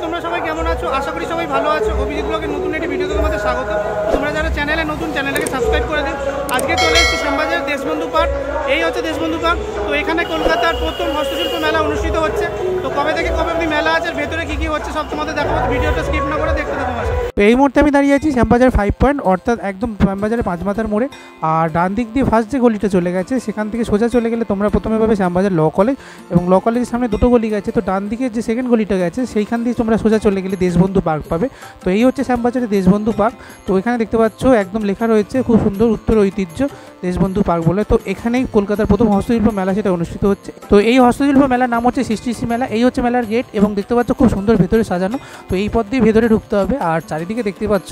তোমরা সবাই কেমন আছো? আশা করি সবাই ভালো আছো। অভিজিৎ ব্লগের নতুন একটি ভিডিওতে তোমাদের স্বাগত। তোমরা যারা চ্যানেলে নতুন, চ্যানেলটাকে সাবস্ক্রাইব করে দিও। আজকে চলে এসেছি শ্যামবাজার দেশবন্ধু পার্ক। এই হচ্ছে দেশবন্ধু পার্ক। তো এখানে কলকাতার প্রথম হস্তশিল্প মেলা অনুষ্ঠিত হচ্ছে। তো কবে থেকে কবে অবধি মেলা আছে, ভেতরে কী কী হচ্ছে সব তোমাদের দেখাবো। ভিডিওটা স্কিপ না করে দেখতে থাকো। তো এই মুহূর্তে আমি দাঁড়িয়ে আছি শ্যামবাজার 5 পয়েন্ট, অর্থাৎ একদম শ্যামবাজারের 5 মাথার মোড়ে। আর ডান দিক দিয়ে ফার্স্ট যে গলিটা চলে গেছে, সেখান থেকে সোজা চলে গেলে তোমরা প্রথমে পাবে শ্যামবাজার ল কলেজ, এবং ল কলেজের সামনে দুটো গলি গেছে। তো ডান দিকে যে সেকেন্ড গলিটা গেছে, সেইখান দিয়ে তোমরা সোজা চলে গেলে দেশবন্ধু পার্ক পাবে। তো এই হচ্ছে শ্যামবাজারের দেশবন্ধু পার্ক। তো এখানে দেখতে পাচ্ছ একদম লেখা রয়েছে খুব সুন্দর উত্তর ঐতিহ্য দেশবন্ধু পার্ক বলে। তো এখানেই কলকাতার প্রথম হস্তশিল্প মেলা সেটা অনুষ্ঠিত হচ্ছে। তো এই হস্তশিল্প মেলার নাম হচ্ছে সৃষ্টি মেলা। এই হচ্ছে মেলার গেট, এবং দেখতে পাচ্ছ খুব সুন্দর ভেতরে সাজানো। তো এই পথ দিয়ে ভেতরে ঢুকতে হবে। আর চারিদিকে দেখতে পাচ্ছ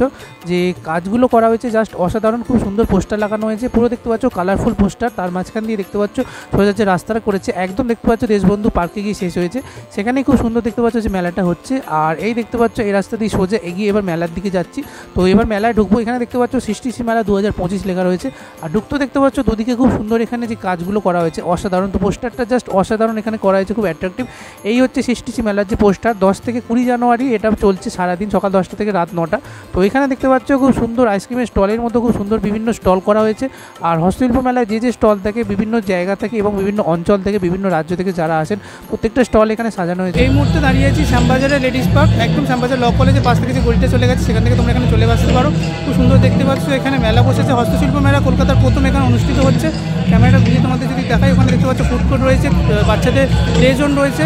যে কাজগুলো করা হয়েছে জাস্ট অসাধারণ। খুব সুন্দর পোস্টার লাগানো হয়েছে, পুরো দেখতে পাচ্ছ কালারফুল পোস্টার। তার মাঝখান দিয়ে দেখতে পাচ্ছ সোজা যে রাস্তাটা করেছে, একদম দেখতে পাচ্ছ দেশবন্ধু পার্কে গিয়ে শেষ হয়েছে। সেখানেই খুব সুন্দর দেখতে পাচ্ছ যে মেলাটা হচ্ছে। আর এই দেখতে পাচ্ছ এই রাস্তা দিয়ে সোজা এগিয়ে এবার মেলার দিকে যাচ্ছি। তো এবার মেলায় ঢুকবো। এখানে দেখতে পাচ্ছ সৃষ্টি মেলা 2025 লেখা রয়েছে। আর ঢুকতে দেখতে পাচ্ছ দুদিকে খুব সুন্দর এখানে যে কাজগুলো করা হয়েছে অসাধারণ। তো পোস্টারটা জাস্ট অসাধারণ এখানে করা হয়েছে, খুব অ্যাট্রাকটিভ। এই হচ্ছে সৃষ্টি মেলার যে পোস্টার, 10 থেকে 20 জানুয়ারি এটা চলছে সারাদিন, সকাল 10টা থেকে রাত 9টা। তো এখানে দেখতে পাচ্ছ খুব সুন্দর আইসক্রিমের স্টলের মতো খুব সুন্দর বিভিন্ন স্টল করা হয়েছে। আর হস্তশিল্প মেলায় যে যে স্টল থাকে বিভিন্ন জায়গা থেকে এবং বিভিন্ন অঞ্চল থেকে, বিভিন্ন রাজ্য থেকে যারা আসেন, প্রত্যেকটা স্টল এখানে সাজানো হয়েছে। এই মুহূর্তে দাঁড়িয়ে আছি শ্যামবাজারের লেডিস পার্ক, একদম শ্যামবাজার ল কলেজের পাশ থেকে যে গলিটা চলে গেছে, সেখান থেকে তোমরা এখানে চলে আসতে পারো। খুব সুন্দর দেখতে পাচ্ছ এখানে মেলা বসেছে, হস্তশিল্প মেলা কলকাতার প্রথম এখানে অনুষ্ঠিত হচ্ছে। ক্যামেরাটা ঘুরিয়ে তোমাদের যদি দেখাই, ওখানে দেখতে পাচ্ছ ফুড কোর্ট রয়েছে, বাচ্চাদের প্লে জোন রয়েছে।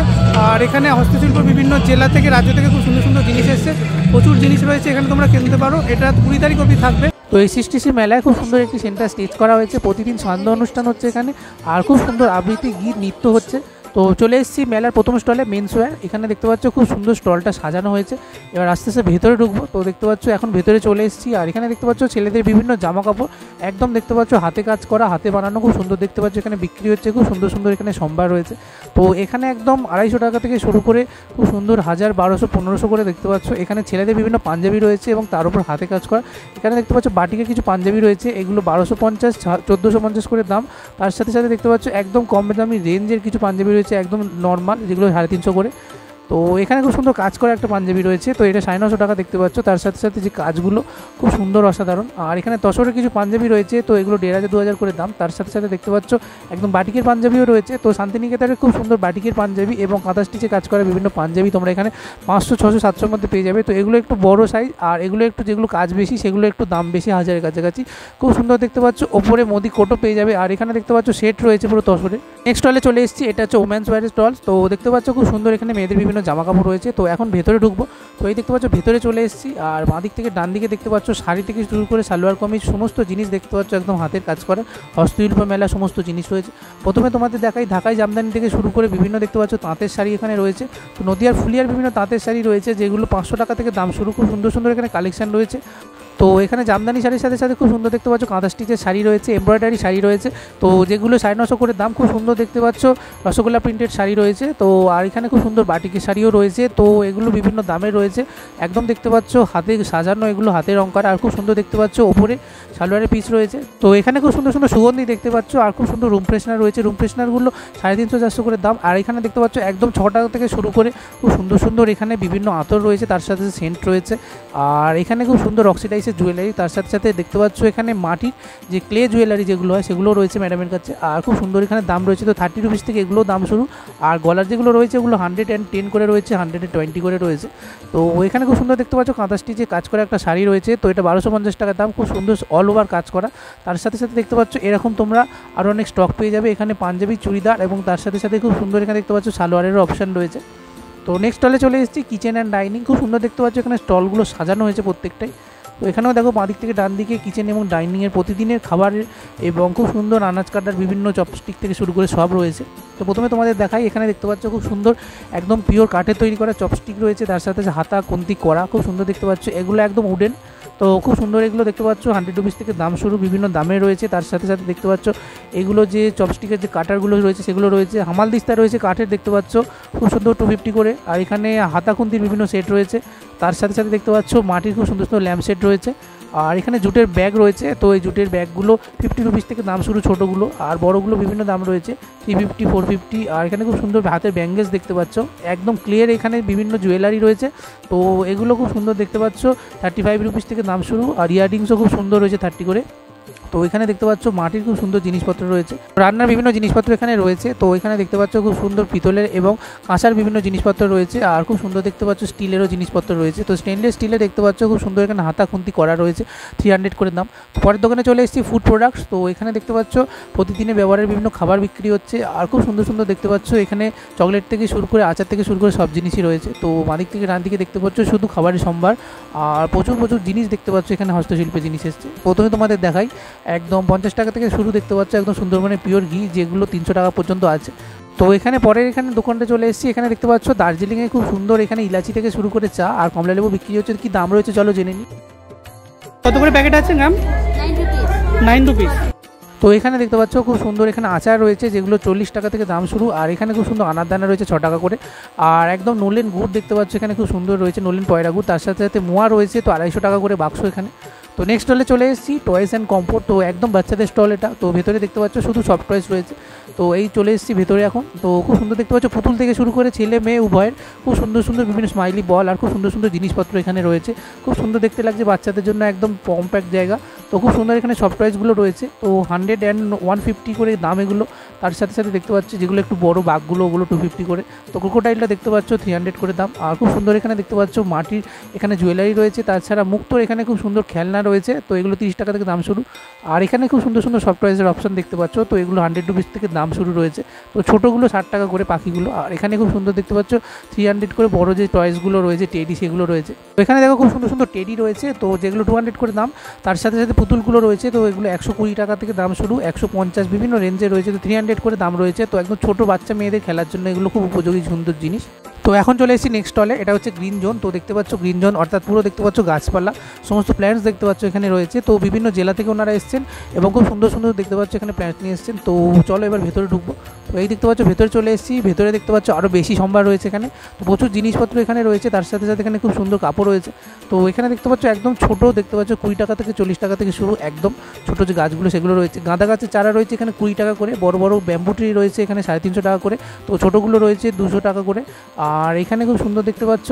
আর এখানে হস্তশিল্প বিভিন্ন জেলা থেকে, রাজ্য থেকে খুব সুন্দর সুন্দর জিনিস এসছে, প্রচুর জিনিস রয়েছে এখানে, তোমরা কিনতে পারো। এটা 20 তারিখ অবধি থাকবে। তো এই সৃষ্টি মেলায় খুব সুন্দর একটি সেন্টার স্টেজ করা হয়েছে। প্রতিদিন সান্ধ্য অনুষ্ঠান হচ্ছে এখানে, আর খুব সুন্দর আবৃত্তি, গীত, নৃত্য হচ্ছে। তো চলে এসেছি মেলার প্রথম স্টলে, মেন্সওয়্যার। এখানে দেখতে পাচ্ছ খুব সুন্দর স্টলটা সাজানো হয়েছে। এবার আস্তে আস্তে ভেতরে ঢুকবো। তো দেখতে পাচ্ছ এখন ভেতরে চলে এসেছি। আর এখানে দেখতে পাচ্ছ ছেলেদের বিভিন্ন জামা কাপড়, একদম দেখতে পাচ্ছ হাতে কাজ করা, হাতে বানানো, খুব সুন্দর দেখতে পাচ্ছ এখানে বিক্রি হচ্ছে। খুব সুন্দর সুন্দর এখানে সম্ভার রয়েছে। তো এখানে একদম 250 টাকা থেকে শুরু করে খুব সুন্দর 1000, 1200, 1500 করে দেখতে পাচ্ছ। এখানে ছেলেদের বিভিন্ন পাঞ্জাবি রয়েছে এবং তার উপর হাতে কাজ করা। এখানে দেখতে পাচ্ছ বাটিকের কিছু পাঞ্জাবি রয়েছে, এগুলো 1250, 1450 করে দাম। তার সাথে সাথে দেখতে পাচ্ছ একদম কম দামি রেঞ্জের কিছু পাঞ্জাবি রয়েছে, একদম নর্মাল, যেগুলো 350 করে। তো এখানে খুব সুন্দর কাজ করা একটা পাঞ্জাবি রয়েছে। তো এটা 950 টাকা দেখতে পাচ্ছ। তার সাথে সাথে যে কাজগুলো খুব সুন্দর অসাধারণ। আর এখানে তসরের কিছু পাঞ্জাবি রয়েছে, তো এগুলো 1500, 2000 করে দাম। তার সাথে সাথে দেখতে পাচ্ছ একদম বাটিকের পাঞ্জাবিও রয়েছে। তো শান্তিনিকেতনের খুব সুন্দর বাটিকের পাঞ্জাবি এবং কাঁথা স্টিচে কাজ করা বিভিন্ন পাঞ্জাবি তোমরা এখানে 500, 600, 700 মধ্যে পেয়ে যাবে। তো এগুলো একটু বড় সাইজ, আর এগুলো একটু যেগুলো কাজ বেশি সেগুলো একটু দাম বেশি, 1000-এর কাছাকাছি। খুব সুন্দর দেখতে পাচ্ছ। ওপরে মোদি কোটও পেয়ে যাবে। আর এখানে দেখতে পাচ্ছ সেট রয়েছে পুরো তসরে। নেক্সট স্টলে চলে এসেছি, এটা হচ্ছে ওমেন্স ওয়্যারের স্টল। তো দেখতে পাচ্ছ খুব সুন্দর এখানে মেয়েদের বিভিন্ন জামা কাপড় রয়েছে। তো এখন ভেতরে ঢুকবো। তো এই দেখতে পাচ্ছ ভেতরে চলে এসেছি। আর বাঁ দিক থেকে ডান দিকে দেখতে পাচ্ছ শাড়ি থেকে শুরু করে সালোয়ার কামিজ, সমস্ত জিনিস দেখতে পাচ্ছ একদম হাতের কাজ করা হস্তশিল্প মেলা সমস্ত জিনিস রয়েছে। প্রথমে তোমাদের দেখাই ঢাকাই জামদানি থেকে শুরু করে বিভিন্ন দেখতে পাচ্ছ তাঁতের শাড়ি এখানে রয়েছে। তো নদিয়ার ফুলিয়ার বিভিন্ন তাঁতের শাড়ি রয়েছে, যেগুলো 500 টাকা থেকে দাম শুরু। খুব সুন্দর সুন্দর এখানে কালেকশন রয়েছে। তো এখানে জামদানি শাড়ির সাথে সাথে খুব সুন্দর দেখতে পাচ্ছ কাঁথা স্টিচের শাড়ি রয়েছে, এমব্রয়ডারি শাড়ি রয়েছে। তো যেগুলো 950 করে দাম। খুব সুন্দর দেখতে পাচ্ছ রসগোল্লা প্রিন্টেড শাড়ি রয়েছে। তো আর এখানে খুব সুন্দর বাটিকের শাড়িও রয়েছে। তো এগুলো বিভিন্ন দামে রয়েছে, একদম দেখতে পাচ্ছ হাতে সাজানো, এগুলো হাতে রং করা। আর খুব সুন্দর দেখতে পাচ্ছ ওপরে সালোয়ারের পিস রয়েছে। তো এখানে খুব সুন্দর সুন্দর সুগন্ধি দেখতে পাচ্ছ। আর খুব সুন্দর রুম ফ্রেশনার রয়েছে, রুম ফ্রেশনারগুলো 350, 400 করে দাম। আর এখানে দেখতে পাচ্ছ একদম 6 টাকা থেকে শুরু করে খুব সুন্দর সুন্দর এখানে বিভিন্ন আতর রয়েছে, তার সাথে সেন্ট রয়েছে। আর এখানে খুব সুন্দর অক্সিডাইজের জুয়েলারি, তার সাথে সাথে দেখতে পাচ্ছ এখানে মাটির যে ক্লে জুয়েলারি যেগুলো হয় সেগুলো রয়েছে ম্যাডামের কাছে। আর খুব সুন্দর এখানে দাম রয়েছে। তো 30 রুপিস থেকে এগুলো দাম শুরু। আর গলার যেগুলো রয়েছে ওগুলো 110 করে রয়েছে, 120 করে রয়েছে। তো এখানে খুব সুন্দর দেখতে পাচ্ছ কাঁথা স্টিচে কাজ করা একটা শাড়ি রয়েছে। তো এটা 1250 টাকা দাম, খুব সুন্দর অল ওভার কাজ করা। তার সাথে সাথে দেখতে পাচ্ছ এরকম তোমরা আরও অনেক স্টক পেয়ে যাবে এখানে, পাঞ্জাবি, চুড়িদার, এবং তার সাথে সাথে খুব সুন্দর এখানে দেখতে পাচ্ছ সালোয়ারেরও অপশান রয়েছে। তো নেক্সট স্টলে চলে এসেছি, কিচেন অ্যান্ড ডাইনিং। খুব সুন্দর দেখতে পাচ্ছ এখানে স্টলগুলো সাজানো হয়েছে প্রত্যেকটাই। তো এখানেও দেখো বাঁ দিক থেকে ডান দিকে কিচেন এবং ডাইনিংয়ের প্রতিদিনের খাবারের এবং খুব সুন্দর আনাজ কাটার বিভিন্ন চপস্টিক থেকে শুরু করে সব রয়েছে। তো প্রথমে তোমাদের দেখাই, এখানে দেখতে পাচ্ছ খুব সুন্দর একদম পিওর কাঠের তৈরি করা চপস্টিক রয়েছে, তার সাথে হাতা খুন্তি করা, খুব সুন্দর দেখতে পাচ্ছ। এগুলো একদম উডেন। তো খুব সুন্দর এগুলো দেখতে পাচ্ছ 100 রুপিস থেকে দাম শুরু, বিভিন্ন দামে রয়েছে। তার সাথে সাথে দেখতে পাচ্ছ এগুলো যে চপস্টিকের যে কাটারগুলো রয়েছে সেগুলো রয়েছে। হামাল দিস্তা রয়েছে কাঠের, দেখতে পাচ্ছ খুব সুন্দর 250 করে। আর এখানে হাতা খুন্তির বিভিন্ন সেট রয়েছে। তার সাথে সাথে দেখতে পাচ্ছ মাটির খুব সুন্দর সুন্দর ল্যাম্প সেট রয়েছে। আর এখানে জুটের ব্যাগ রয়েছে, তো এই জুটের ব্যাগগুলো 50 রুপিস থেকে দাম শুরু, ছোটোগুলো আর বড়গুলো বিভিন্ন দাম রয়েছে 350, 450। আর এখানে খুব সুন্দর হাতের ব্যাঙ্গেজ দেখতে পাচ্ছ, একদম ক্লিয়ার। এখানে বিভিন্ন জুয়েলারি রয়েছে, তো এগুলো খুব সুন্দর দেখতে পাচ্ছ, 35 রুপিস থেকে দাম শুরু। আর ইয়াররিংসও খুব সুন্দর রয়েছে 30 করে। তো এখানে দেখতে পাচ্ছ মাটির খুব সুন্দর জিনিসপত্র রয়েছে, রান্নার বিভিন্ন জিনিসপত্র এখানে রয়েছে। তো এখানে দেখতে পাচ্ছ খুব সুন্দর পিতলের এবং কাঁসার বিভিন্ন জিনিসপত্র রয়েছে। আর খুব সুন্দর দেখতে পাচ্ছ স্টিলেরও জিনিসপত্র রয়েছে। তো স্টেনলেস স্টিলে দেখতে পাচ্ছ খুব সুন্দর এখানে হাতা খুন্তি করা রয়েছে, 300 করে দাম। পরের দোকানে চলে এসেছি ফুড প্রোডাক্টস। তো এখানে দেখতে পাচ্ছ প্রতিদিনের ব্যবহারের বিভিন্ন খাবার বিক্রি হচ্ছে। আর খুব সুন্দর সুন্দর দেখতে পাচ্ছ এখানে চকলেট থেকে শুরু করে আচার থেকে শুরু করে সব জিনিসই রয়েছে। তো বাদিক থেকে ডান দিকে দেখতে পাচ্ছ শুধু খাবারের সম্ভার, আর প্রচুর প্রচুর জিনিস দেখতে পাচ্ছ এখানে, হস্তশিল্পের জিনিস এসছে। প্রথমে তোমাদের দেখাই, একদম 50 টাকা থেকে শুরু দেখতে পাচ্ছ একদম সুন্দরবনের পিওর ঘি, যেগুলো 300 টাকা পর্যন্ত আছে। তো এখানে পরের এখানে দোকানটা চলে এসেছি। এখানে দেখতে পাচ্ছ দার্জিলিংয়ে খুব সুন্দর এখানে ইলাচি থেকে শুরু করে চা আর কমলালেবু বিক্রি হচ্ছে। কি দাম রয়েছে চলো জেনে নিই। কত করে প্যাকেট আছে ম্যাম? 9 রুপিস। তো এখানে দেখতে পাচ্ছ খুব সুন্দর এখানে আচার রয়েছে, যেগুলো 40 টাকা থেকে দাম শুরু। আর এখানে খুব সুন্দর আনারদানা রয়েছে 6 টাকা করে। আর একদম নলেন গুড় দেখতে পাচ্ছ এখানে খুব সুন্দর রয়েছে, নলেন পয়রা গুড়। তার সাথে সাথে মোয়া রয়েছে, তো 250 টাকা করে বাক্স এখানে। তো নেক্সট স্টলে চলে এসেছি টয়েস অ্যান্ড কমফোর্ট। তো একদম বাচ্চাদের স্টল এটা। তো ভেতরে দেখতে পাচ্ছ শুধু সফট টয়েস রয়েছে। তো এই চলে এসেছি ভেতরে এখন। তো খুব সুন্দর দেখতে পাচ্ছ পুতুল থেকে শুরু করে ছেলে মেয়ে উভয়ের খুব সুন্দর সুন্দর বিভিন্ন স্মাইলি বল আর খুব সুন্দর সুন্দর জিনিসপত্র এখানে রয়েছে। খুব সুন্দর দেখতে লাগছে বাচ্চাদের জন্য, একদম কম্প্যাক্ট জায়গা। তো খুব সুন্দর এখানে সফট টয়েসগুলো রয়েছে। তো 100 and 150 করে দাম এগুলো। তার সাথে সাথে দেখতে পাচ্ছি যেগুলো একটু বড় বাঘগুলো, ওগুলো 250 করে। তো ক্রোকোডাইলটা দেখতে পাচ্ছ 300 করে দাম। আর খুব সুন্দর এখানে দেখতে পাচ্ছ মাটির এখানে জুয়েলারি রয়েছে। তাছাড়া মুক্তোর এখানে খুব সুন্দর খেলনা রয়েছে, তো এগুলো 30 টাকা থেকে দাম শুরু। আর এখানে খুব সুন্দর সুন্দর সফট টয়েসের অপশন দেখতে পাচ্ছ, তো এগুলো 100 রুপিস থেকে দাম শুরু রয়েছে। তো ছোটোগুলো 60 টাকা করে পাখিগুলো। আর এখানে খুব সুন্দর দেখতে পাচ্ছ 300 করে বড় যে টয়েসগুলো রয়েছে টেডি, সেগুলো রয়েছে। তো এখানে দেখো খুব সুন্দর সুন্দর টেডি রয়েছে, তো যেগুলো 200 করে দাম। তার সাথে সাথে পুতুলগুলো রয়েছে, তো এগুলো 120 টাকা থেকে দাম শুরু, 150 বিভিন্ন রেঞ্জে রয়েছে। তো 300 করে দাম রয়েছে। তো একদম ছোটো বাচ্চা মেয়েদের খেলার জন্য এগুলো খুব উপযোগী সুন্দর জিনিস। তো এখন চলে এসেছি নেক্সট স্টলে, এটা হচ্ছে গ্রিন জোন। তো দেখতে পাচ্ছ গ্রিন জোন অর্থাৎ পুরো দেখতে পাচ্ছ গাছপালা, সমস্ত প্ল্যান্টস দেখতে পাচ্ছ এখানে রয়েছে। তো বিভিন্ন জেলা থেকে ওনারা এসেছেন এবং খুব সুন্দর সুন্দর দেখতে পাচ্ছ এখানে প্ল্যান্ট নিয়ে এসেছেন। তো চলো এবার ভেতরে ঢুকবো। তো এই দেখতে পাচ্ছ ভেতরে চলে এসেছি। ভেতরে দেখতে পাচ্ছ আরও বেশি সম্ভার রয়েছে এখানে, তো প্রচুর জিনিসপত্র এখানে রয়েছে। তার সাথে সাথে এখানে খুব সুন্দর কাপড় রয়েছে। তো এখানে দেখতে পাচ্ছ একদম ছোটো দেখতে পাচ্ছ 20 টাকা থেকে 40 টাকা থেকে শুরু, একদম ছোটো যে গাছগুলো সেগুলো রয়েছে। গাঁদা গাছের চারা রয়েছে এখানে 20 টাকা করে, বড় বড় ব্যাম্বু ট্রি রয়েছে এখানে 350 টাকা করে। তো ছোটোগুলো রয়েছে 200 টাকা করে। আর এখানে খুব সুন্দর দেখতে পাচ্ছ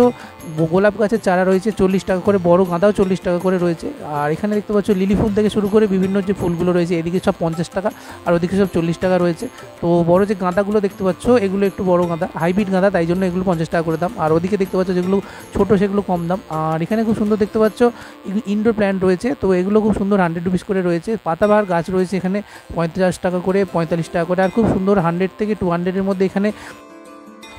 গোলাপ গাছের চারা রয়েছে 40 টাকা করে, বড় গাঁদাও 40 টাকা করে রয়েছে। আর এখানে দেখতে পাচ্ছ লিলি ফুল থেকে শুরু করে বিভিন্ন যে ফুলগুলো রয়েছে, এদিকে সব 50 টাকা আর ওদিকে সব 40 টাকা রয়েছে। তো বড় যে গাঁদাগুলো দেখতে পাচ্ছ এগুলো একটু বড় গাঁদা, হাইব্রিড গাঁদা, তাই জন্য এগুলো 50 টাকা করে দাম। আর ওদিকে দেখতে পাচ্ছ যেগুলো ছোটো সেগুলো কম দাম। আর এখানে খুব সুন্দর দেখতে পাচ্ছ ইনডোর প্ল্যান্ট রয়েছে, তো এগুলো খুব সুন্দর 100 রুপিস করে রয়েছে। পাতাবাহার গাছ রয়েছে এখানে 50 টাকা করে, 45 টাকা করে। আর খুব সুন্দর 100 থেকে 200 এর মধ্যে এখানে।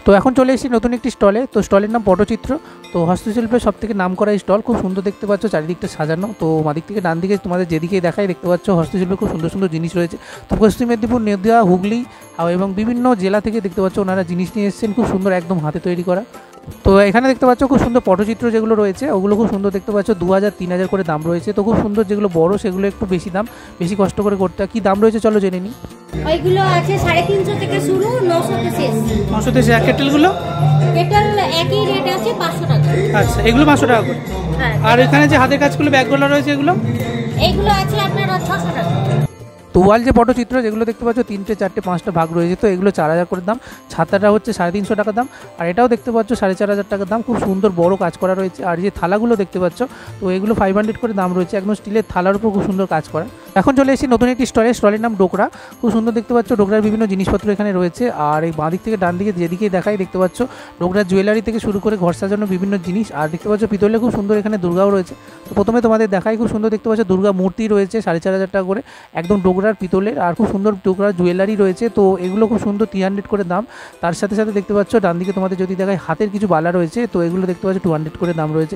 তো এখন চলে এসেছি নতুন একটি স্টলে। তো স্টলের নাম পটচিত্র। তো হস্তশিল্পের সব থেকে নাম করা এই স্টল, খুব সুন্দর দেখতে পাচ্ছ চারিদিকটা সাজানো। তো বাদিক থেকে ডান দিকে তোমাদের যেদিকেই দেখাই দেখতে পাচ্ছ হস্তশিল্পের খুব সুন্দর সুন্দর জিনিস রয়েছে। তো পশ্চিম মেদিনীপুর, নদিয়া, হুগলি এবং বিভিন্ন জেলা থেকে দেখতে পাচ্ছ ওনারা জিনিস নিয়ে এসেছেন, খুব সুন্দর একদম হাতে তৈরি করা। তো এখানে দেখতে পাচ্ছ খুব সুন্দর পটচিত্র যেগুলো রয়েছে ওগুলো খুব সুন্দর দেখতে পাচ্ছ, 2000-3000 করে দাম রয়েছে। তো খুব সুন্দর যেগুলো বড় সেগুলো একটু বেশি দাম, বেশি কষ্ট করে করতে হয়। কি দাম রয়েছে চলো জেনে নিই। ওইগুলো আছে 350 থেকে শুরু, 900 তে শেষ। 900 তে শেষ। কেটেলগুলো? কেটেল একই রেট আছে 500 টাকা। আচ্ছা, এগুলো 500 টাকা করে। হ্যাঁ। আর এখানে যে হাতের কাজগুলো ব্যাগগুলো রয়েছে এগুলো? এইগুলো আছে আপনার 600 টাকা। তো ওয়াল যে পটচিত্র যেগুলো দেখতে পাচ্ছ 3টে 4টে 5টা ভাগ রয়েছে, তো এগুলো 4000 করে দাম। ছাতাটা হচ্ছে 350 টাকা দাম। আর এটাও দেখতে পাচ্ছ 4500 টাকা দাম, খুব সুন্দর বড় কাজ করা রয়েছে। আর যে থালাগুলো দেখতে পাচ্ছ তো এগুলো 500 করে দাম রয়েছে, একদম স্টিলের থালার উপর খুব সুন্দর কাজ করা। এখন চলে এসেছি নতুন একটি স্টলে, স্টলের নাম ডোকরা। খুব সুন্দর দেখতে পাচ্ছ ডোকরার বিভিন্ন জিনিসপত্র এখানে রয়েছে। আর এই বাঁ দিক থেকে ডান দিকে যেদিকেই দেখাই দেখতে পাচ্ছ ডোকরার জুয়েলারি থেকে শুরু করে ঘর সাজানোর বিভিন্ন জিনিস। আর দেখতে পাচ্ছ পিতলে খুব সুন্দর এখানে দুর্গাও রয়েছে। তো প্রথমে তোমাদের দেখাই, খুব সুন্দর দেখতে পাচ্ছ দুর্গা মূর্তি রয়েছে 4500 টাকা করে, একদম ডোকরার পিতলের। আর খুব সুন্দর ডোকরার জুয়েলারি রয়েছে, তো এগুলো খুব সুন্দর 300 করে দাম। তার সাথে সাথে দেখতে পাচ্ছ ডান দিকে তোমাদের যদি দেখায় হাতের কিছু বালা রয়েছে, তো এগুলো দেখতে পাচ্ছ 200 করে দাম রয়েছে।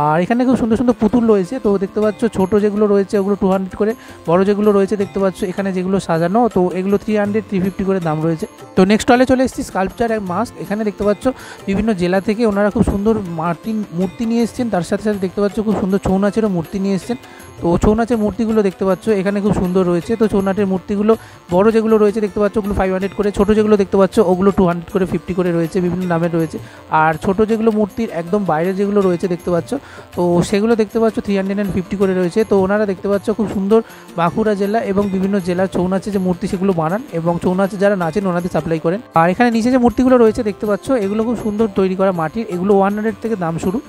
আর এখানে খুব সুন্দর সুন্দর পুতুল রয়েছে, তো দেখতে পাচ্ছ ছোটো যেগুলো রয়েছে ওগুলো 200 করে, বড় যেগুলো রয়েছে দেখতে পাচ্ছ এখানে যেগুলো সাজানো, তো এগুলো 300-350 করে দাম রয়েছে। তো নেক্সট স্টলে চলে এসেছি স্কাল্পচার অ্যান্ড মাস্ক। এখানে দেখতে পাচ্ছ বিভিন্ন জেলা থেকে ওনারা খুব সুন্দর মাটির মূর্তি নিয়ে এসেছেন। তার সাথে সাথে দেখতে পাচ্ছ খুব সুন্দর ছৌ নাচেরও মূর্তি নিয়ে এসেছেন। তো ছৌ নাচের মূর্তিগুলো দেখতে পাচ্ছ এখানে খুব সুন্দর রয়েছে। তো ছৌ নাটের মূর্তিগুলো বড় যেগুলো রয়েছে দেখতে পাচ্ছ ওগুলো 500 করে, ছোটো যেগুলো দেখতে পাচ্ছ ওগুলো 200 করে, 50 করে রয়েছে, বিভিন্ন নামের রয়েছে। আর ছোট যেগুলো মূর্তির একদম বাইরে যেগুলো রয়েছে দেখতে পাচ্ছ, তো সেগুলো দেখতে পাচ্ছ 350 করে রয়েছে। তো ওনারা দেখতে পাচ্ছ খুব সুন্দর বাঁকুড়া জেলা এবং বিভিন্ন জেলার ছৌ নাচে যে মূর্তি সেগুলো বানান এবং ছৌ নাচে যারা নাচেন ওনাদের সাপ্লাই করেন। আর এখানে নিচে যে মূর্তিগুলো রয়েছে দেখতে পাচ্ছ এগুলো খুব সুন্দর তৈরি করা মাটির, এগুলো 100 থেকে দাম শুরু।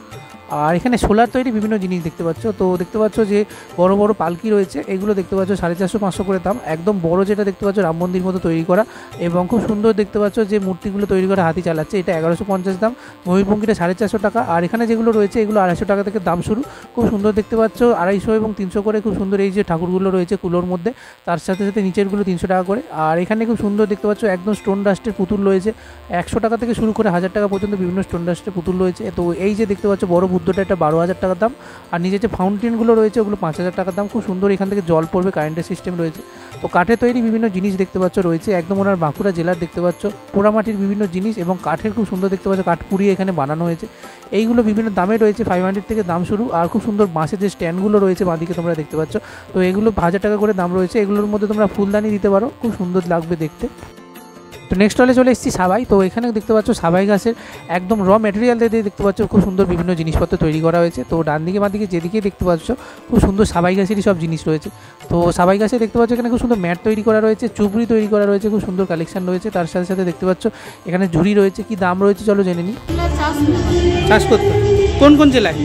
আর এখানে সোলার তৈরি বিভিন্ন জিনিস দেখতে পাচ্ছ। তো দেখতে পাচ্ছ যে বড় বড় পালকি রয়েছে, এগুলো দেখতে পাচ্ছ 450-500 করে দাম। একদম বড় যেটা দেখতে পাচ্ছ রাম মন্দির মতো তৈরি করা এবং খুব সুন্দর দেখতে পাচ্ছ যে মূর্তিগুলো তৈরি করা হাতি চালাচ্ছে, এটা 1150 দাম। ময়ূরপঙ্খীটা 450 টাকা। আর এখানে যেগুলো রয়েছে এগুলো 250 টাকা থেকে দাম শুরু। খুব সুন্দর দেখতে পাচ্ছ 250 এবং 300 করে খুব সুন্দর এই যে ঠাকুরগুলো রয়েছে কুলোর মধ্যে, তার সাথে সাথে নিচেরগুলো 300 টাকা করে। আর এখানে খুব সুন্দর দেখতে পাচ্ছ একদম স্টোন ডাস্টের পুতুল রয়েছে, 100 টাকা থেকে শুরু করে 1000 টাকা পর্যন্ত বিভিন্ন স্টোন ডাস্টের পুতুল রয়েছে। তো এই যে দেখতে পাচ্ছ বড় বুদ্ধটা, এটা 12,000 টাকা দাম। আর নিচে যে ফাউন্টেনগুলো রয়েছে ওগুলো 5,000 টাকা দাম। খুব সুন্দর এখান থেকে জল পড়বে, কারেন্টের সিস্টেম রয়েছে। তো কাঠের তৈরি বিভিন্ন জিনিস দেখতে পাচ্ছ রয়েছে, একদম ওনার বাঁকুড়া জেলার দেখতে পাচ্ছ পোড়ামাটির বিভিন্ন জিনিস এবং কাঠের খুব সুন্দর দেখতে পাচ্ছ, কাঠ পুড়িয়ে এখানে বানানো হয়েছে। এইগুলো বিভিন্ন দামে রয়েছে, 500 থেকে দাম শুরু। আর খুব সুন্দর বাঁশের যে স্ট্যান্ডগুলো রয়েছে বাঁদিকে তোমরা দেখতে পাচ্ছ, তো এগুলো 1000 টাকা করে দাম রয়েছে। এগুলোর মধ্যে তোমরা ফুলদানি দিতে পারো, খুব সুন্দর লাগবে দেখতে। তো নেক্সট স্টলে চলে এসেছি সাবাই। তো এখানে দেখতে পাচ্ছ সাবাই গাছের একদম র মেটেরিয়াল দিয়ে দেখতে পাচ্ছ খুব সুন্দর বিভিন্ন জিনিসপত্র তৈরি করা হয়েছে। তো ডান দিকে বাঁদিকে যেদিকে দেখতে পাচ্ছ খুব সুন্দর সাবাই গাছেরই সব জিনিস রয়েছে। তো সাবাই গাছে দেখতে পাচ্ছ এখানে খুব সুন্দর ম্যাট তৈরি করা রয়েছে, চুবড়ি তৈরি করা রয়েছে, খুব সুন্দর কালেকশন রয়েছে। তার সাথে সাথে দেখতে পাচ্ছ এখানে ঝুড়ি রয়েছে, কি দাম রয়েছে চলো জেনে নিই। চাষ করতে কোন কোন জেলায়?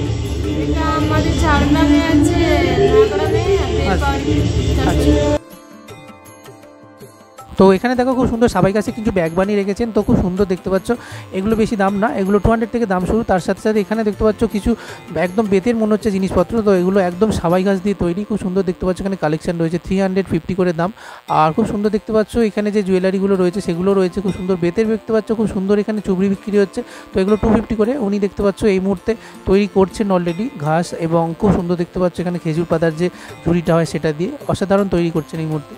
এটা আমাদের ঝাড়গ্রামে আছে, ঝাড়গ্রামে আচ্ছা। তো এখানে দেখো খুব সুন্দর সাবাই গাছে কিছু ব্যাগ বানিয়ে রেখেছেন, তো খুব সুন্দর দেখতে পাচ্ছ। এগুলো বেশি দাম না, এগুলো 200 থেকে দাম শুরু। তার সাথে সাথে এখানে দেখতে পাচ্ছ কিছু একদম বেতের মনে হচ্ছে জিনিসপত্র, তো এগুলো একদম সাবাই গাছ দিয়ে তৈরি, খুব সুন্দর দেখতে পাচ্ছ। এখানে কালেকশন রয়েছে 350 করে দাম। আর খুব সুন্দর দেখতে পাচ্ছ এখানে যে জুয়েলারিগুলো রয়েছে সেগুলো রয়েছে খুব সুন্দর বেতের দেখতে পাচ্ছ, খুব সুন্দর এখানে চুবড়ি বিক্রি হচ্ছে। তো এগুলো 250 করে উনি দেখতে পাচ্ছ এই মুহূর্তে তৈরি করছেন অলরেডি ঘাস, এবং খুব সুন্দর দেখতে পাচ্ছ এখানে খেজুর পাতার যে ঝুড়িটা হয় সেটা দিয়ে অসাধারণ তৈরি করছেন এই মুহূর্তে।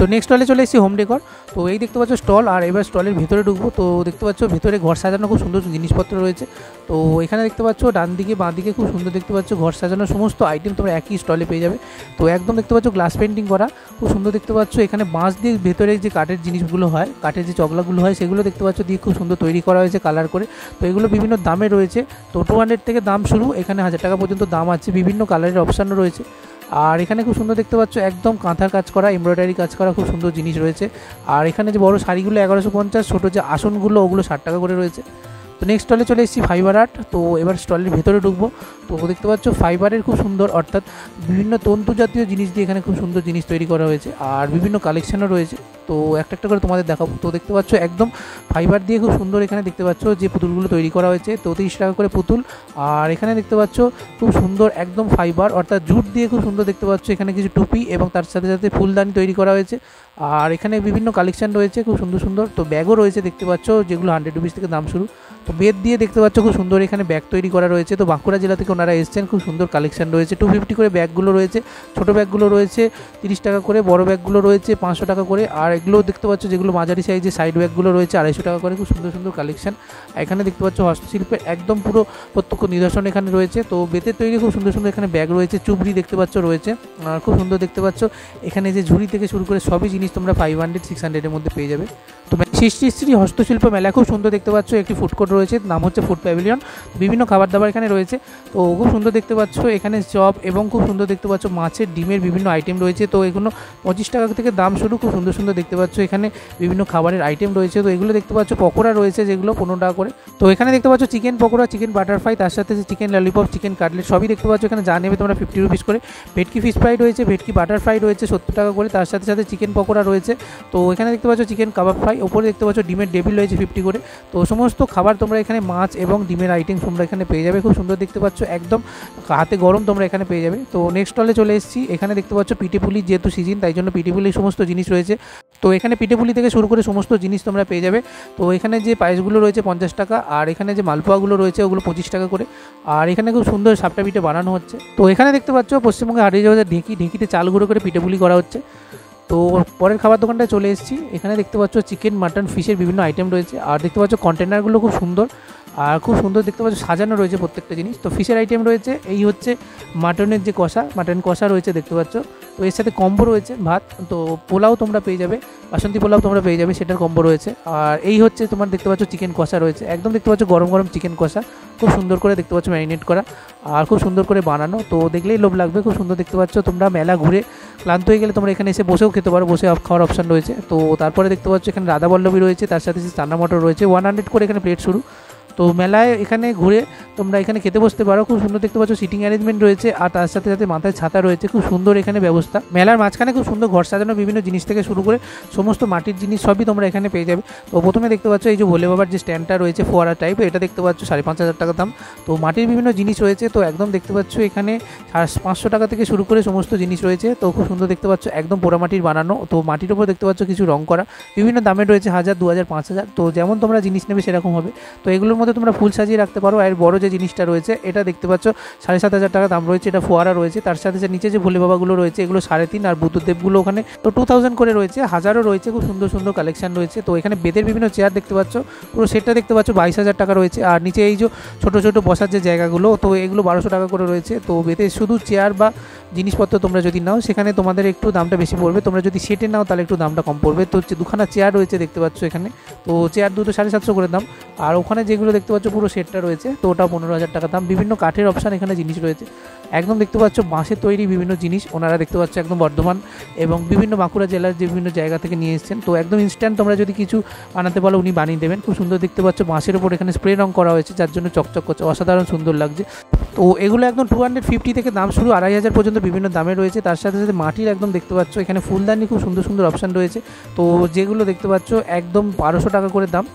তো নেক্সট স্টলে চলে এসেছি হোম ডেকর। তো এই দেখতে পাচ্ছ স্টল, আর এবার স্টলের ভিতরে ঢুকবো। তো দেখতে পাচ্ছ ভিতরে ঘর সাজানো খুব সুন্দর জিনিসপত্র রয়েছে। তো এখানে দেখতে পাচ্ছ ডান দিকে বাঁ দিকে খুব সুন্দর দেখতে পাচ্ছ ঘর সাজানোর সমস্ত আইটেম তোমরা একই স্টলে পেয়ে যাবে। তো একদম দেখতে পাচ্ছ গ্লাস পেন্টিং করা, খুব সুন্দর দেখতে পাচ্ছ। এখানে বাঁশ দিয়ে ভেতরে যে কাঠের জিনিসগুলো হয়, কাঠের যে চকলাগুলো হয় সেগুলো দেখতে পাচ্ছ দিয়ে খুব সুন্দর তৈরি করা হয়েছে কালার করে। তো এগুলো বিভিন্ন দামে রয়েছে, তো 200 থেকে দাম শুরু, এখানে 1000 টাকা পর্যন্ত দাম আছে, বিভিন্ন কালারের অপশানও রয়েছে। আর এখানে খুব সুন্দর দেখতে পাচ্ছ একদম কাঁথার কাজ করা, এমব্রয়ডারি কাজ করা খুব সুন্দর জিনিস রয়েছে। আর এখানে যে বড় শাড়িগুলো 1150, ছোটো যে আসনগুলো ওগুলো 60 টাকা করে রয়েছে। তো নেক্সট স্টলে চলে এসেছি ফাইবার আর্ট। তো এবার স্টলের ভেতরে ঢুকবো। তো দেখতে পাচ্ছ ফাইবারের খুব সুন্দর, অর্থাৎ বিভিন্ন তন্তু জাতীয় জিনিস দিয়ে এখানে খুব সুন্দর জিনিস তৈরি করা হয়েছে, আর বিভিন্ন কালেকশনও রয়েছে। তো একটা একটা করে তোমাদের দেখাবো। তো দেখতে পাচ্ছ একদম ফাইবার দিয়ে খুব সুন্দর এখানে দেখতে পাচ্ছ যে পুতুলগুলো তৈরি করা হয়েছে, তো 30 টাকা করে পুতুল। আর এখানে দেখতে পাচ্ছ খুব সুন্দর একদম ফাইবার অর্থাৎ জুট দিয়ে খুব সুন্দর দেখতে পাচ্ছ এখানে কিছু টুপি এবং তার সাথে সাথে ফুলদানি তৈরি করা হয়েছে। আর এখানে বিভিন্ন কালেকশন রয়েছে খুব সুন্দর সুন্দর। তো ব্যাগও রয়েছে দেখতে পাচ্ছ, যেগুলো 100 রুপিস থেকে দাম শুরু। তো বেদ দিয়ে দেখতে পাচ্ছ খুব সুন্দর এখানে ব্যাগ তৈরি করা রয়েছে। তো বাঁকুড়া জেলা থেকে ওনারা এসেছেন, খুব সুন্দর কালেকশন রয়েছে। 250 করে ব্যাগগুলো রয়েছে, ছোটো ব্যাগগুলো রয়েছে 30 টাকা করে, বড় ব্যাগগুলো রয়েছে 500 টাকা করে। আর এগুলো দেখতে পাচ্ছ যেগুলো মাঝারি সাইজে সাইড ব্যাগগুলো রয়েছে 250 টাকা করে, খুব সুন্দর সুন্দর কালেকশন। এখানে দেখতে পাচ্ছ হস্তশিল্পের একদম পুরো প্রত্যক্ষ নিদর্শন এখানে রয়েছে। তো বেতের তৈরি খুব সুন্দর সুন্দর এখানে ব্যাগ রয়েছে, চুবড়ি দেখতে পাচ্ছ রয়েছে। আর খুব সুন্দর দেখতে পাচ্ছ এখানে যে ঝুড়ি থেকে শুরু করে সবই জিনিস তোমরা 500-600 মধ্যে পেয়ে যাবে। তো সৃষ্টি হস্তশিল্প মেলা খুব সুন্দর দেখতে পাচ্ছ, একটি ফুড কোর্ট রয়েছে, নাম হচ্ছে ফুড প্যাভিলিয়ন। বিভিন্ন খাবার দাবার এখানে রয়েছে। তো খুব সুন্দর দেখতে পাচ্ছ এখানে চপ এবং খুব সুন্দর দেখতে পাচ্ছ মাছের ডিমের বিভিন্ন আইটেম রয়েছে। তো এগুলো 25 টাকা থেকে দাম শুরু, খুব সুন্দর সুন্দর দেখতে পাচ্ছ এখানে বিভিন্ন খাবারের আইটেম রয়েছে। তো এগুলো দেখতে পাচ্ছ পকোড়া রয়েছে যেগুলো 15 টাকা করে। তো এখানে দেখতে পাচ্ছ চিকেন পকোড়া, চিকেন বাটারফ্রাই, তার সাথে চিকেন ললিপপ, চিকেন কাটলেট সবই দেখতে পাচ্ছ এখানে যা নেবে তোমরা 50 রুপিস করে। ভেটকি ফিশ ফ্রাই রয়েছে, ভেটকি বাটার ফ্রাই রয়েছে 70 টাকা করে, তার সাথে সাথে চিকেন পকোড়া রয়েছে। তো এখানে দেখতে পাচ্ছ চিকেন কাবাব ফ্রাই, ওপরে দেখতে পাচ্ছ ডিমের ডেভিল রয়েছে 50 করে। তো সমস্ত খাবার তোমরা এখানে মাছ এবং ডিমের আইটেম তোমরা এখানে পেয়ে যাবে, খুব সুন্দর দেখতে পাচ্ছ একদম হাতে গরম তোমরা এখানে পেয়ে যাবে। তো নেক্সট স্টলে চলে এসেছি। এখানে দেখতে পাচ্ছ পিঠেপুলি, যেহেতু সিজন তাই জন্য পিঠেপুলির সমস্ত জিনিস রয়েছে। তো এখানে পিঠেপুলি থেকে শুরু করে সমস্ত জিনিস তোমরা পেয়ে যাবে। তো এখানে যে পায়েসগুলো রয়েছে 50 টাকা, আর এখানে যে মালপোয়াগুলো রয়েছে ওগুলো 25 টাকা করে। আর এখানে খুব সুন্দর সাপটা পিঠে বানানো হচ্ছে। তো এখানে দেখতে পাচ্ছ পশ্চিমবঙ্গে হারিয়ে যাওয়া ঢেঁকিতে চাল গুঁড়ো করে পিঠেপুলি করা হচ্ছে। তো পরের খাবার দোকানটায় চলে এসেছি। এখানে দেখতে পাচ্ছ চিকেন, মাটন, ফিশের বিভিন্ন আইটেম রয়েছে। আর দেখতে পাচ্ছ কন্টেনারগুলো খুব সুন্দর, আর খুব সুন্দর দেখতে পাচ্ছ সাজানো রয়েছে প্রত্যেকটা জিনিস। তো ফিশের আইটেম রয়েছে, এই হচ্ছে মাটনের যে কষা, মাটন কষা রয়েছে দেখতে পাচ্ছ। তো এর সাথে কম্বো রয়েছে ভাত, তো পোলাও তোমরা পেয়ে যাবে, বাসন্তী পোলাও তোমরা পেয়ে যাবে, সেটার কম্বো রয়েছে। আর এই হচ্ছে তোমার দেখতে পাচ্ছ চিকেন কষা রয়েছে, একদম দেখতে পাচ্ছ গরম গরম চিকেন কষা, খুব সুন্দর করে দেখতে পাচ্ছ ম্যারিনেট করা আর খুব সুন্দর করে বানানো। তো দেখলেই লোভ লাগবে, খুব সুন্দর দেখতে পাচ্ছ। তোমরা মেলা ঘুরে ক্লান্ত হয়ে গেলে তোমরা এখানে এসে বসেও খেতে পারো, বসে খাওয়ার অপশান রয়েছে। তো তারপরে দেখতে পাচ্ছ এখানে রাধাবল্লভী রয়েছে, তার সাথে চানা মটর রয়েছে, 100 করে এখানে প্লেট শুরু। তো মেলায় এখানে ঘুরে তোমরা এখানে খেতে বসতে পারো, খুব সুন্দর দেখতে পাচ্ছ সিটিং অ্যারেঞ্জমেন্ট রয়েছে আর তার সাথে সাথে মাথায় ছাতা রয়েছে, খুব সুন্দর এখানে ব্যবস্থা। মেলার মাঝখানে খুব সুন্দর ঘর সাজানো বিভিন্ন জিনিস থেকে শুরু করে সমস্ত মাটির জিনিস সবই তোমরা এখানে পেয়ে যাবে। তো প্রথমে দেখতে পাচ্ছ এই যে ভোলে বাবার যে স্ট্যান্ডটা রয়েছে ফোয়ারা টাইপ, এটা দেখতে পাচ্ছ 5,500 টাকা দাম। তো মাটির বিভিন্ন জিনিস রয়েছে, তো একদম দেখতে পাচ্ছ এখানে 500 টাকা থেকে শুরু করে সমস্ত জিনিস রয়েছে। তো খুব সুন্দর দেখতে পাচ্ছ, একদম পোড়ামাটির বানানো। তো মাটির উপর দেখতে পাচ্ছ কিছু রং করা, বিভিন্ন দামের রয়েছে, 1000, 2000, 5000। তো যেমন তোমরা জিনিস নেবে সেরকম হবে। তো এগুলোর মধ্যে তোমরা ফুল সাজিয়ে রাখতে পারো। আর বড় যে জিনিসটা রয়েছে এটা দেখতে পাচ্ছ 7,500 টাকা দাম রয়েছে, এটা ফোয়ারা রয়েছে। তার সাথে যে নিচে যে ভোলে বাবাগুলো রয়েছে এগুলো 3.5, আর বুদ্ধদেবগুলো ওখানে তো 2000 করে রয়েছে, 1000ও রয়েছে, খুব সুন্দর সুন্দর কালেকশন রয়েছে। তো এখানে বেতের বিভিন্ন চেয়ার দেখতে পাচ্ছ, পুরো সেটটা দেখতে পাচ্ছ 22,000 টাকা রয়েছে। আর নিচে এই যে ছোটো ছোটো বসার যে জায়গাগুলো, তো এগুলো 1200 টাকা করে রয়েছে। তো বেতের শুধু চেয়ার বা জিনিসপত্র তোমরা যদি নাও সেখানে তোমাদের একটু দামটা বেশি পড়বে, তোমরা যদি সেটে নাও তাহলে একটু দামটা কম পড়বে। তো দুখানা চেয়ার রয়েছে দেখতে পাচ্ছ এখানে, তো চেয়ার দুটো 750 করে দাম। আর ওখানে যেগুলো দেখতে পাচ্ছ পুরো সেটটা রয়েছে, তো ওটা 15,000 টাকা দাম। বিভিন্ন কাঠের অপশান এখানে জিনিস রয়েছে, একদম দেখতে পাচ্ছ বাঁশের তৈরি বিভিন্ন জিনিস ওনারা দেখতে পাচ্ছ একদম বর্ধমান এবং বিভিন্ন বাঁকুড়া জেলার যে বিভিন্ন জায়গা থেকে নিয়ে এসেছেন। তো একদম ইনস্ট্যান্ট তোমরা যদি কিছু বানাতে বলো উনি বানিয়ে দেবেন। খুব সুন্দর দেখতে পাচ্ছ বাঁশের উপর এখানে স্প্রে রং করা হয়েছে, যার জন্য চকচক করছে, অসাধারণ সুন্দর লাগছে। তো এগুলো একদম 250 থেকে দাম শুরু, 2500 পর্যন্ত বিভিন্ন দামে রয়েছে। তার সাথে সাথে মাটির একদম দেখতে পাচ্ছ এখানে ফুলদানি, খুব সুন্দর সুন্দর অপশান রয়েছে। তো যেগুলো দেখতে পাচ্ছ একদম 1200 টাকা করে দাম।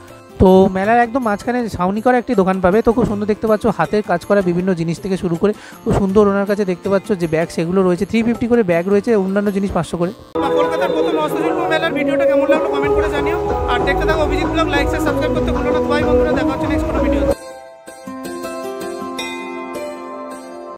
তো মেলার একদম মাঝখানে ছাউনি করা একটি দোকান পাবে, তো খুব সুন্দর দেখতে পাচ্ছ হাতের কাজ করা বিভিন্ন জিনিস থেকে শুরু করে খুব সুন্দর ওনার কাছে দেখতে পাচ্ছ যে ব্যাগ সেগুলো রয়েছে, 350 করে ব্যাগ রয়েছে, অন্যান্য জিনিস 500 করে। কলকাতার প্রথম হস্তশিল্প মেলার ভিডিওটা কেমন লাগলো কমেন্ট করে জানিও, আর দেখতে থাকো Abhijit blog, like share subscribe করতে ভুলো না। বাই বন্ধুরা, দেখা হচ্ছে নেক্সট কোনো ভিডিও।